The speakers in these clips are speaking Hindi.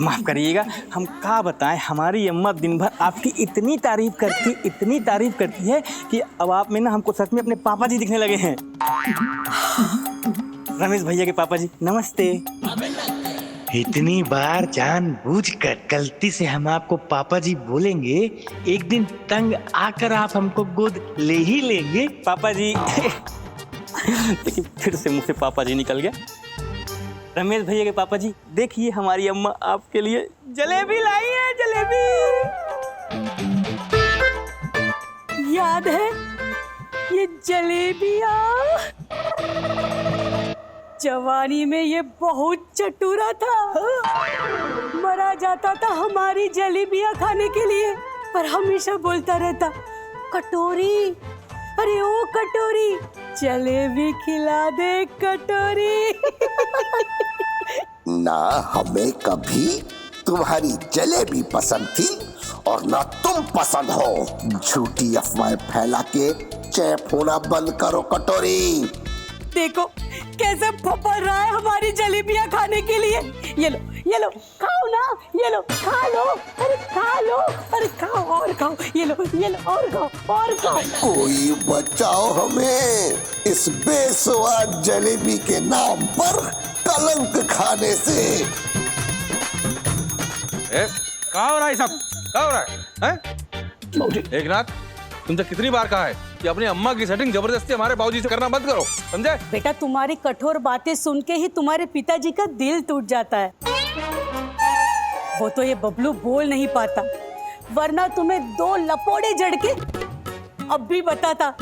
माफ़ करिएगा, हम क्या बताएं, हमारी अम्मा दिन भर आपकी इतनी तारीफ करती है कि अब आप में ना हमको सच में अपने पापा जी दिखने लगे हैं। रमेश भैया के पापा जी, नमस्ते। इतनी बार जानबूझकर गलती से हम आपको पापा जी बोलेंगे, एक दिन तंग आकर आप हमको गोद ले ही लेंगे पापा जी। लेकिन फिर से मुंह से पापा जी निकल गया। रमेश भैया के पापा जी, देखिए हमारी अम्मा आपके लिए जलेबी लाई है, जलेबी। याद है ये जलेबियाँ? जवानी में ये बहुत चटुरा था, मरा जाता था हमारी जलेबियाँ खाने के लिए, पर हमेशा बोलता रहता, कटोरी, अरे ओ कटोरी, जलेबी खिला दे कटोरी। ना हमें कभी तुम्हारी जलेबी पसंद थी और ना तुम पसंद हो। झूठी अफवाहें फैला के चैप होना बंद करो कटोरी। देखो कैसे फपड़ रहा है हमारी जलेबियाँ खाने के लिए। ये लो खाओ ना, ये लो खा लो, अरे खा लो, अरे खाओ और खाओ, ये लो और खाओ और खाओ। कोई बचाओ हमें इस बेस्वाद जलेबी के नाम पर कलंक खाने से। कहाँ हो रहा है सब? कहाँ हो रहा है? एक नाथ, तुमसे कितनी बार कहा है कि अपनी अम्मा की सेटिंग जबरदस्ती हमारे बाबूजी से करना बंद करो, समझे? बेटा तुम्हारी कठोर बातें सुन के ही तुम्हारे पिताजी का दिल टूट जाता है। वो तो ये बबलू बोल नहीं पाता, वरना तुम्हें 2 लपोड़े जड़ के अब भी बताता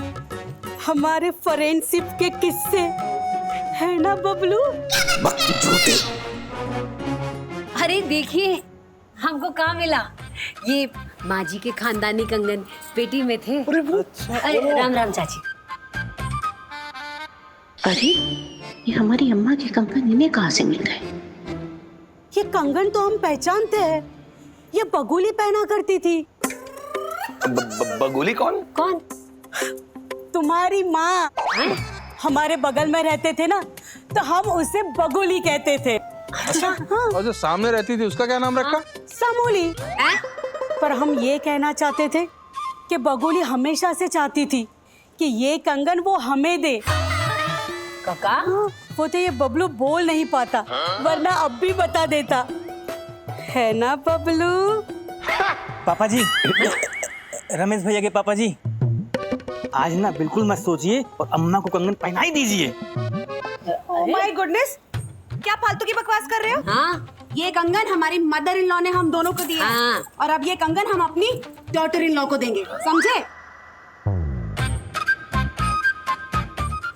हमारे फ्रेंडशिप के किस्से, है ना बबलू? झूठे। अरे देखिए हमको कहाँ मिला, ये माँ जी के खानदानी कंगन पेटी में थे। अरे राम राम चाची। अरे ये हमारी अम्मा के कंगन इन्हें कहाँ से मिल गए? ये कंगन तो हम पहचानते हैं, ये बगुली पहना करती थी। बगुली कौन? कौन? तुम्हारी माँ। हमारे बगल में रहते थे ना, तो हम उसे बगुली कहते थे। अच्छा हाँ। और जो सामने रहती थी उसका क्या नाम रखा? समूली। पर हम ये कहना चाहते थे कि बगुली हमेशा से चाहती थी कि ये कंगन वो हमें दे। काका? हाँ, वो तो ये बबलू बोल नहीं पाता, वरना अब भी बता देता, है ना बबलू? पापा जी, रमेश भैया के पापा जी, आज ना बिल्कुल मत सोचिए और अम्मा को कंगन पहना ही दीजिए। ओह माय गुडनेस, क्या फालतू की बकवास कर रहे हो? हाँ ये कंगन हमारी मदर इन लॉ ने हम दोनों को दिए। हाँ। और अब ये कंगन हम अपनी डॉटर इन लॉ को देंगे, समझे?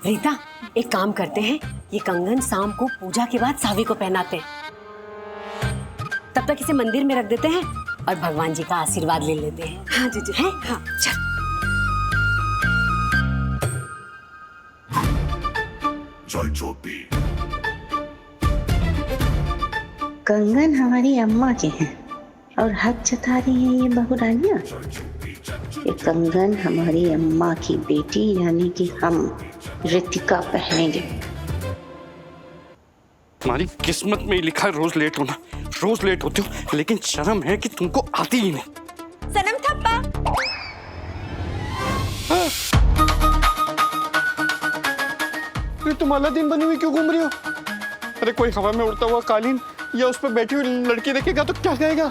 रीता, एक काम करते हैं, ये कंगन शाम को पूजा के बाद सावी को पहनाते हैं, तब तक इसे मंदिर में रख देते हैं और भगवान जी का आशीर्वाद ले लेते हैं। हाँ जी है? हाँ चल। कंगन हमारी अम्मा के हैं और हक जता रही है ये बहुरानियां। ये कंगन हमारी अम्मा की बेटी यानी कि हम रितिका पहनेंगे। तुम्हारी किस्मत में ही लिखा है रोज लेट होना। रोज लेट होती हो, लेकिन शर्म है कि तुमको आती ही नहीं। सनम थप्पा। तुम अलादीन बनी हुई क्यों घूम रही हो? अरे कोई हवा में उड़ता हुआ कालीन या उस पर बैठी हुई लड़की देखेगा तो क्या कहेगा?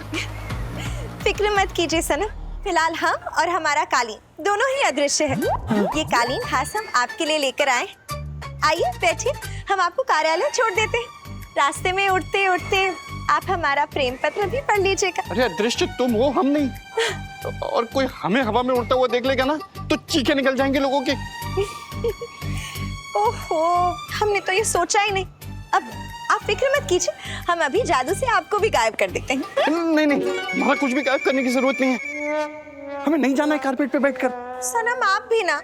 फिक्र मत कीजिए सनम, फिलहाल हम और हमारा कालीन दोनों ही अदृश्य है। ये कालीन खास हम आपके लिए लेकर आए। आइए बैठिए, हम आपको कार्यालय छोड़ देते हैं। रास्ते में उड़ते उड़ते आप हमारा प्रेम पत्र भी पढ़ लीजिएगा। अरे अदृश्य तुम हो, हम नहीं। और कोई हमें हवा में उड़ता हुआ देख लेगा ना तो चीखें निकल जाएंगे लोगों की। ओहो, हमने तो ये सोचा ही नहीं। अब आप फिक्र मत कीजिए, हम अभी जादू से आपको भी गायब कर देते हैं। नहीं, हमारा कुछ भी गायब करने की जरूरत नहीं है। हमें नहीं जाना है कारपेट पे बैठकर। सनम आप भी ना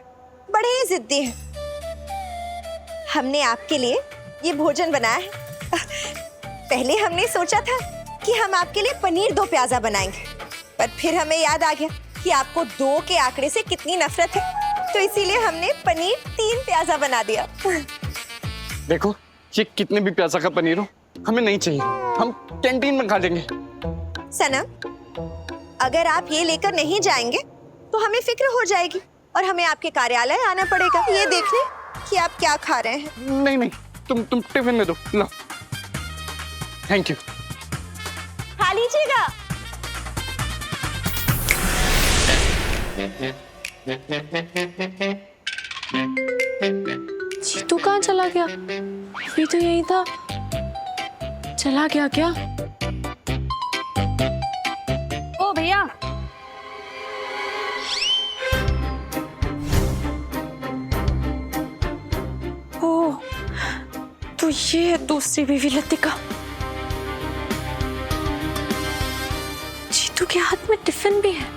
बड़े ही जिद्दी हैं। हमने आपके लिए ये भोजन बनाया है। पहले हमने सोचा था कि हम आपके लिए पनीर 2 प्याजा बनाएंगे, पर फिर हमें याद आ गया कि आपको 2 के आंकड़े से कितनी नफरत है, तो इसीलिए हमने पनीर 3 प्याजा बना दिया। देखो, ये कितने भी प्याजा का पनीर हो, हमें नहीं चाहिए। हम कैंटीन में खा लेंगे। सनम, अगर आप ये लेकर नहीं जाएंगे तो हमें फिक्र हो जाएगी और हमें आपके कार्यालय आना पड़ेगा ये देखने कि आप क्या खा रहे हैं। नहीं नहीं, तुम टिफिन में दो, लो। Thank you. खा लीजिएगा। जीतू कहाँ चला गया? अभी तो यही था। चला गया क्या? ओ भैया, ओह, तो ये है दूसरी बीवी लतिका। जीतू के हाथ में टिफिन भी है।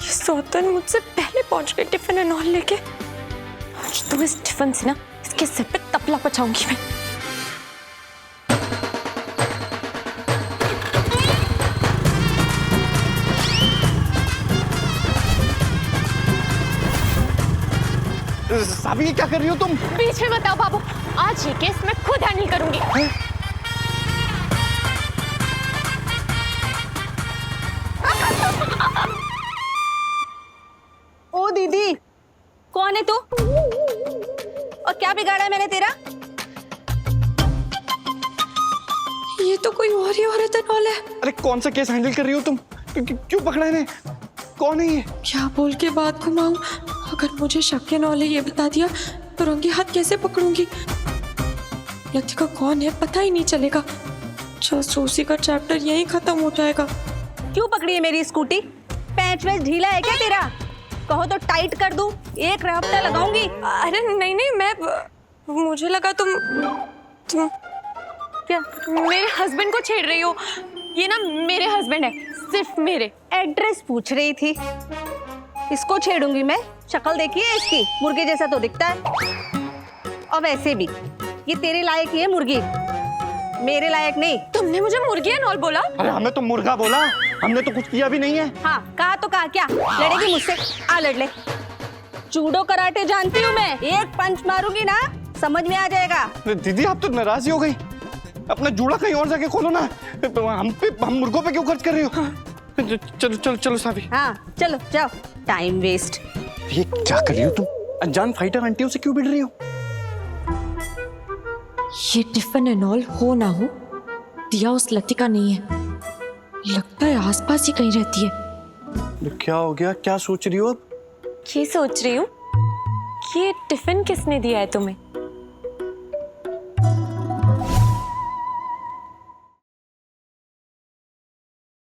ये सौतन मुझसे पहले पहुंच गई टिफिन एंड ऑल लेके। आज तो इस टिफिन से ना इसके सिर पे तपला पचाऊंगी मैं। साबी, क्या कर रही हो तुम? बीच में बताओ बाबू, आज ये केस मैं खुद हैंडल करूंगी। ओ दीदी, कौन है तू? और क्या बिगाड़ा है मैंने तेरा? ये तो कोई और ही औरत है। अरे कौन सा केस हैंडल कर रही हो तुम? क्यों पकड़ा इन्हें? कौन है ये? क्या बोल के बात घुमाऊं? अगर मुझे शक के नौले ये बता दिया तो रंगे हाथ कैसे पकड़ूंगी? लतिका कौन है पता ही नहीं चलेगा। जासूसी का चैप्टर यहीं खत्म हो जाएगा। क्यों पकड़ी है मेरी स्कूटी? पैंच वैच ढीला है क्या तेरा? कहो तो टाइट कर दूं, एक हफ्ता लगाऊंगी। अरे नहीं नहीं, मुझे लगा तुम क्या मेरे हस्बैंड को छेड़ रही हो। ये ना मेरे हस्बैंड है, सिर्फ मेरे। एड्रेस पूछ रही थी। इसको छेड़ूंगी मैं? शक्ल देखी है इसकी, मुर्गे जैसा तो दिखता है। और वैसे भी ये तेरे लायक ही है मुर्गी, मेरे लायक नहीं। तुमने मुझे मुर्गी एंड ऑल बोला? अरे हमें तो मुर्गा बोला, हमने तो कुछ किया भी नहीं है। हाँ कहा तो कहा, क्या लड़ेगी मुझसे? आ लड़ ले। जूडो कराटे जानती हूँ मैं, एक पंच मारूंगी ना समझ में आ जाएगा। दीदी आप तो नाराज ही हो गई। अपना जूड़ा कहीं और जाके खोलो ना, हम मुर्गों पे क्यों खर्च कर रही हो? चलो चलो चलो साबी। हाँ चलो जाओ, टाइम वेस्ट। ये क्या कर रही हो तुम? अनजान फाइटर आंटियों से क्यों भिड़ रही हो? ये टिफिन एंड ऑल हो ना हो, दिया उस लतिका नहीं है। लगता है आसपास ही कहीं रहती है। क्या हो गया? क्या सोच रही हो अब? ये सोच रही हूँ कि ये टिफिन किसने दिया है तुम्हें?